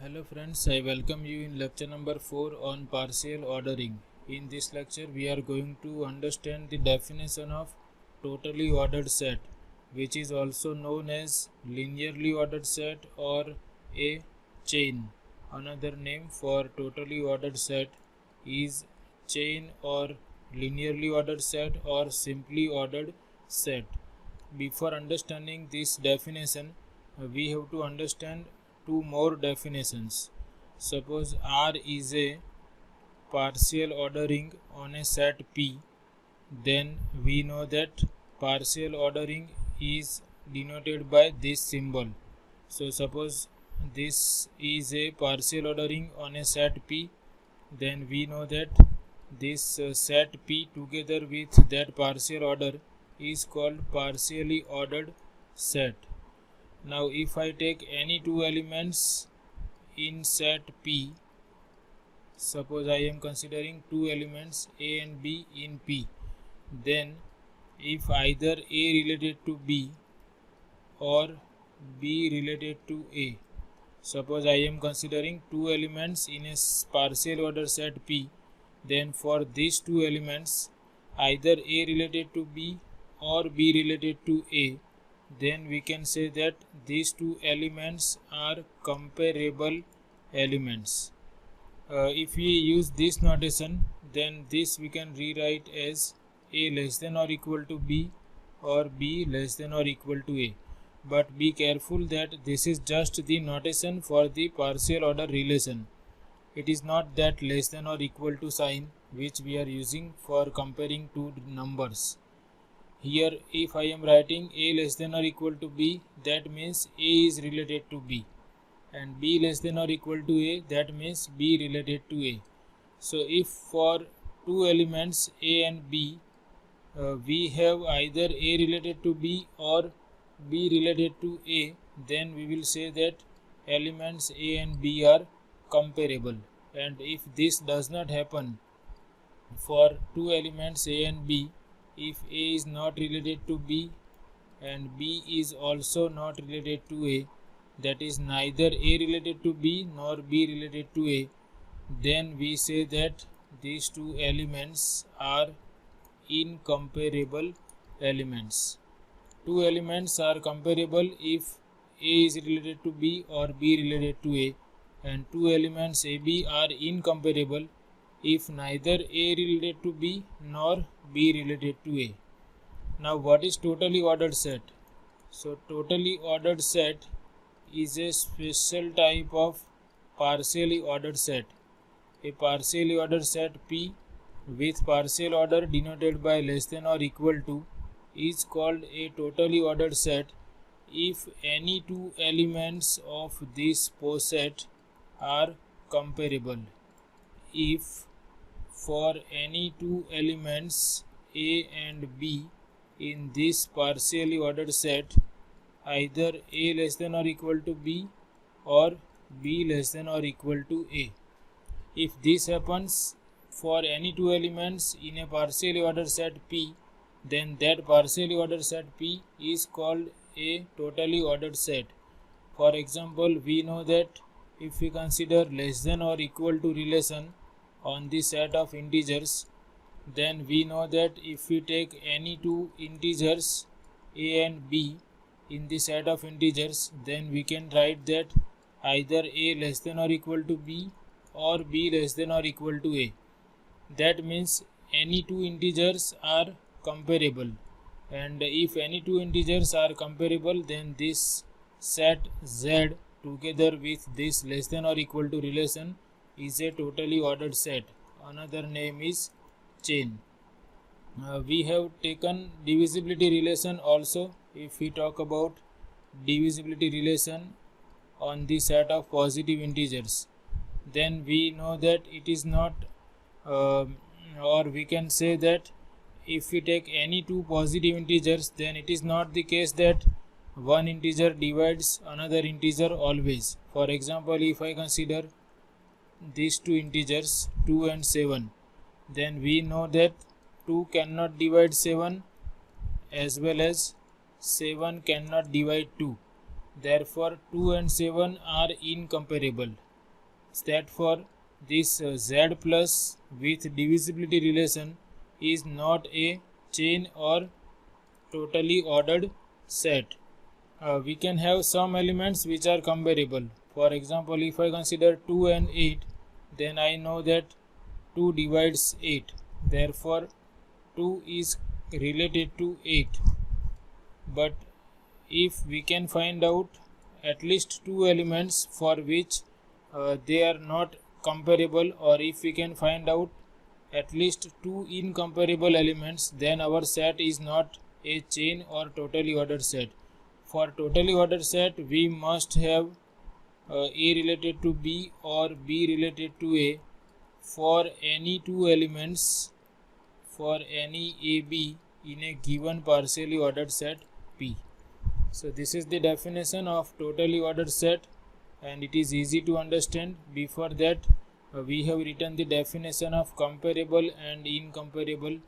Hello friends, I welcome you in lecture number 4 on partial ordering. In this lecture we are going to understand the definition of totally ordered set, which is also known as linearly ordered set or a chain. Another name for totally ordered set is chain or linearly ordered set or simply ordered set. Before understanding this definition, we have to understand two more definitions. Suppose R is a partial ordering on a set P, then we know that partial ordering is denoted by this symbol. So suppose this is a partial ordering on a set P, then we know that this set P together with that partial order is called partially ordered set. Now if I take any two elements in set P, suppose I am considering two elements A and B in P, then if either A related to B or B related to A, suppose I am considering two elements in a partial order set P, then for these two elements either A related to B or B related to A, then we can say that these two elements are comparable elements. If we use this notation, then this we can rewrite as A less than or equal to B or B less than or equal to A. But be careful that this is just the notation for the partial order relation. It is not that less than or equal to sign which we are using for comparing two numbers. Here if I am writing A less than or equal to B, that means A is related to B, and B less than or equal to A, that means B related to A. So if for two elements A and B we have either A related to B or B related to A, then we will say that elements A and B are comparable. And if this does not happen for two elements A and B, if A is not related to B and B is also not related to A, that is neither A related to B nor B related to A, then we say that these two elements are incomparable elements. Two elements are comparable if A is related to B or B related to A, and two elements AB are incomparable if neither A related to B nor B related to A. Now what is totally ordered set? So totally ordered set is a special type of partially ordered set. A partially ordered set P with partial order denoted by less than or equal to is called a totally ordered set if any two elements of this poset are comparable. If for any two elements A and B in this partially ordered set either A less than or equal to B or B less than or equal to A. If this happens for any two elements in a partially ordered set P, then that partially ordered set P is called a totally ordered set. For example, we know that if we consider less than or equal to relation on the set of integers, then we know that if we take any two integers A and B in the set of integers, then we can write that either A less than or equal to B or B less than or equal to A. That means any two integers are comparable, and if any two integers are comparable, then this set Z together with this less than or equal to relation is a totally ordered set. Another name is chain. We have taken divisibility relation also. If we talk about divisibility relation on the set of positive integers, then we know that it is not or we can say that if we take any two positive integers, then it is not the case that one integer divides another integer always. For example, if I consider these two integers 2 and 7, then we know that 2 cannot divide 7 as well as 7 cannot divide 2. Therefore 2 and 7 are incomparable. that for this Z plus with divisibility relation is not a chain or totally ordered set. We can have some elements which are comparable. For example, if I consider 2 and 8, then I know that 2 divides 8. Therefore, 2 is related to 8. But if we can find out at least 2 elements for which they are not comparable, or if we can find out at least 2 incomparable elements, then our set is not a chain or totally ordered set. For totally ordered set, we must have A related to B or B related to A for any 2 elements for any AB in a given partially ordered set P. So this is the definition of totally ordered set, and it is easy to understand. Before that, we have written the definition of comparable and incomparable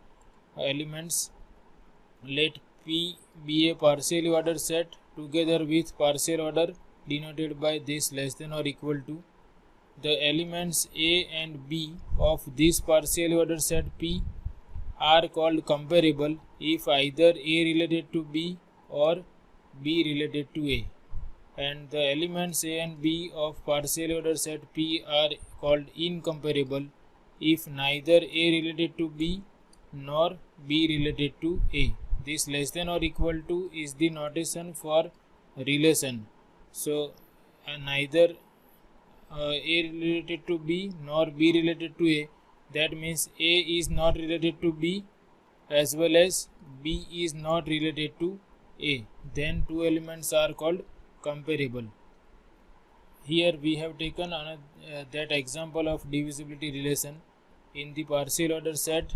elements. Let P be a partially ordered set together with partial order denoted by this less than or equal to. The elements A and B of this partially ordered set P are called comparable if either A related to B or B related to A, and the elements A and B of partially ordered set P are called incomparable if neither A related to B nor B related to A. This less than or equal to is the notation for relation. So neither A related to B nor B related to A, that means A is not related to B as well as B is not related to A. Then 2 elements are called comparable. Here we have taken that example of divisibility relation. In the partial order set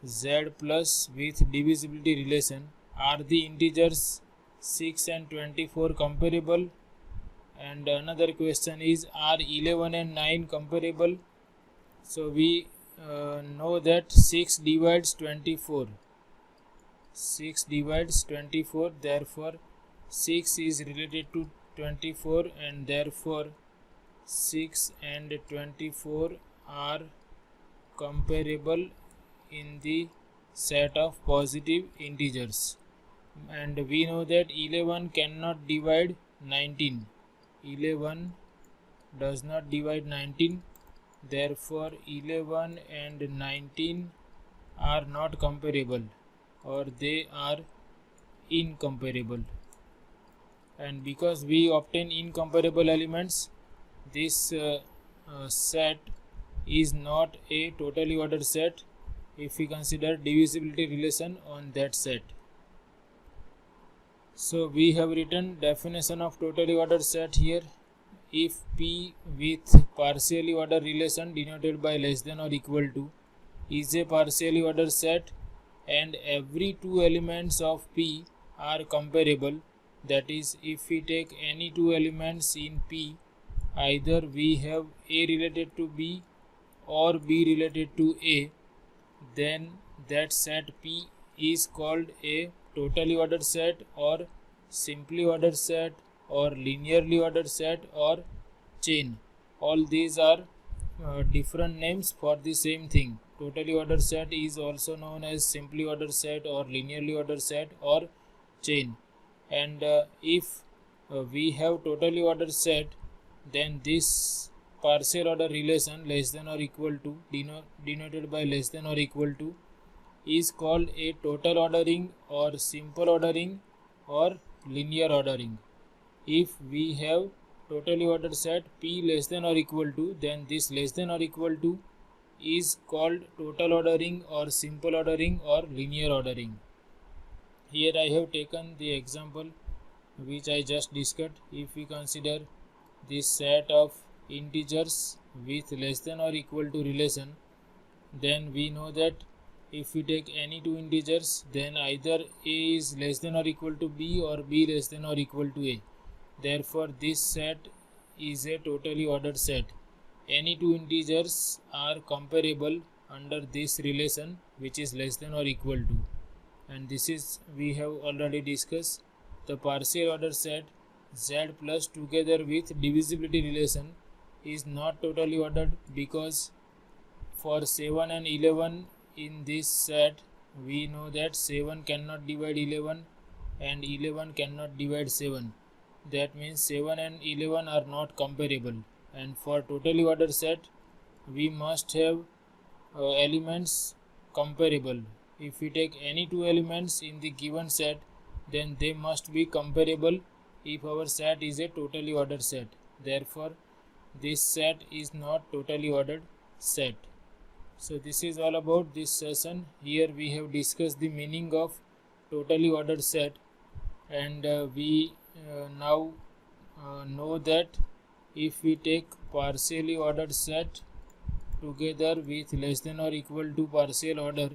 Z plus with divisibility relation, are the integers 6 and 24 comparable? And another question is, are 11 and 9 comparable? So we know that 6 divides 24. 6 divides 24, therefore 6 is related to 24, and therefore 6 and 24 are comparable in the set of positive integers. And we know that 11 cannot divide 19. 11 does not divide 19, therefore 11 and 19 are not comparable, or they are incomparable. And because we obtain incomparable elements, this set is not a totally ordered set if we consider divisibility relation on that set. So we have written definition of totally ordered set here. If P with partially ordered relation denoted by less than or equal to is a partially ordered set and every 2 elements of P are comparable, that is, if we take any 2 elements in P, either we have A related to B or B related to A, then that set P is called a totally ordered set or simply ordered set or linearly ordered set or chain. All these are different names for the same thing. Totally ordered set is also known as simply ordered set or linearly ordered set or chain. And if we have totally ordered set, then this partial order relation less than or equal to denoted by less than or equal to is called a total ordering or simple ordering or linear ordering. If we have totally ordered set P less than or equal to, then this less than or equal to is called total ordering or simple ordering or linear ordering. Here I have taken the example which I just discussed. If we consider this set of integers with less than or equal to relation, then we know that if we take any 2 integers, then either A is less than or equal to B or B less than or equal to A. Therefore this set is a totally ordered set. Any 2 integers are comparable under this relation which is less than or equal to, and this is we have already discussed. The partial ordered set Z plus together with divisibility relation is not totally ordered because for 7 and 11 in this set we know that 7 cannot divide 11 and 11 cannot divide 7. That means 7 and 11 are not comparable, and for totally ordered set we must have elements comparable. If we take any two elements in the given set, then they must be comparable if our set is a totally ordered set. Therefore this set is not totally ordered set. So this is all about this session. Here we have discussed the meaning of totally ordered set, and we now know that if we take partially ordered set together with less than or equal to partial order,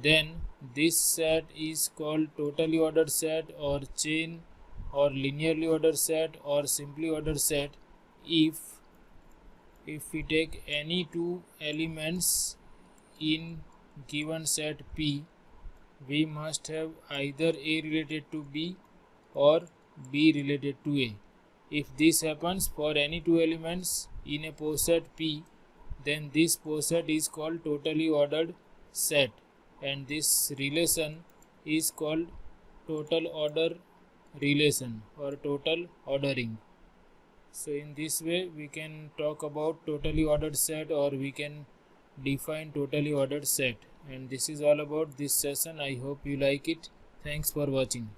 then this set is called totally ordered set or chain or linearly ordered set or simply ordered set if we take any two elements in given set P, we must have either A related to B or B related to A. If this happens for any two elements in a poset P, then this poset is called totally ordered set, and this relation is called total order relation or total ordering. So in this way we can talk about totally ordered set, or we can define totally ordered set. And this is all about this session. I hope you like it. Thanks for watching.